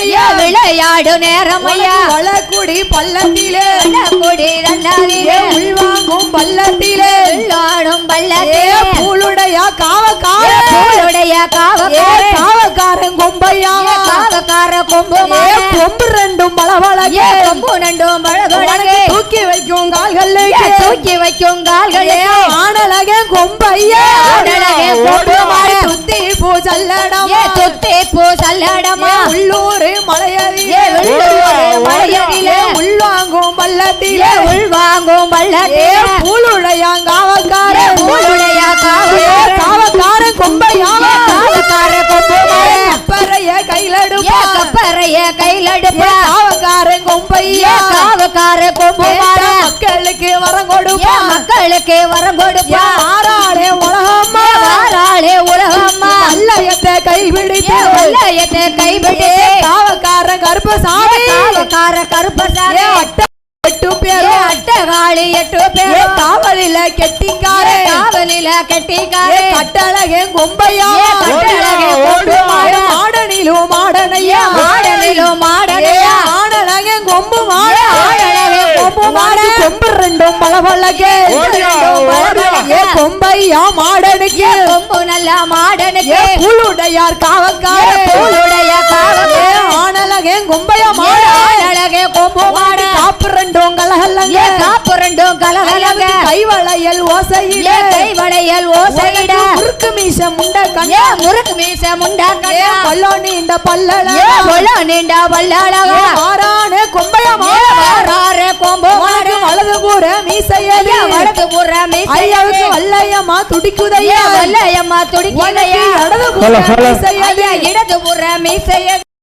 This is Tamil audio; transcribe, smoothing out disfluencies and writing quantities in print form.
நேரமையா விளையாடு நேரமையா வளக்குடி பள்ளத்திலே வளக்குடி தன்னாரிலே உள்வாங்கும் பள்ளத்திலே உள்ளாடும் பள்ளத்திலே பூளுடைய காவக்கார பூளுடைய காவக்கார காவக்காரன் கொம்பையா காவக்கார கொம்பு கொம்பு ரெண்டும் பளபளக்கே கொம்பு ரெண்டும் பளபளக்கே தூக்கி வைக்கும் கால்களே தூக்கி வைக்கும் கால்களே ஆனழகே கொம்பையா ஆனழகே கொம்பு துத்தி பூ சல்லடம் துத்தி பூ சல்லடமா உள்ளூர் மலையடிலே உள்ளூர் மலையடிலே உள்வாங்கும் பள்ளத்திலே உள்வாங்கும் பள்ளத்திலே பூளுடைய காவக்கார பூளுடைய காவக்கார கொம்பையா காவக்கார கொம்பு கப்பறைய கையிலடுப்பா கப்பறைய கையிலடுப்பா காவக்காரன் கொம்பையா காவக்கார கொம்பு மக்களுக்கு வரம் கொடுப்பா மக்களுக்கு வரம் கொடுப்பா ஆறாளே உலகம்மா ஆறாளே உலகம்மா அல்லயத்தை கைபிடித்து அல்லயத்தை கைபிடித்து காவக்காரன் கருப்பசாமி காவக்கார கருப்பசாமி எட்டு பேரும் அட்டகாளி 8 பேரும் காவலில கெட்டிக்கார காவலில கெட்டிக்கார கட்டழகே கொம்பையா கட்டழகே கொம்பு மாடனிலும் மாடனையா மாடனிலும் மாடனையா ஆடழகே கொம்பு மாட ஆடழகே கொம்பு மாட கொம்பு ரெண்டும் பளபளக்கே கொம்பையா மாடனுக்கு கொம்பு நல்ல மாடனுக்கு பூளுடையார் காவக்கார பூளுடைய காவக்கே ஆனழகே கொம்பையா மாட ஆடழகே கொம்பு மாட காப்பு ரெண்டும் கலகலங்க காப்பு ரெண்டும் கலகலங்க கைவளையல் ஓசையிட கைவளையல் ஓசையிட முறுக்கு மீச முண்ட கண்ணா முறுக்கு மீச முண்டா கண்ணா பல்லோ நீண்ட பல்லழ பல்லோ நீண்ட பல்லழக ஆறானே கொம்பையா மாட ஆறாரே கொம்பு மாட வலது பூர மீசையடி வலது பூர ஐயாவுக்கு வல்லையம்மா துடிக்குதையா வல்லையம்மா துடிக்குதையா இடது பூர மீசையடி இடது பூர மீசையடி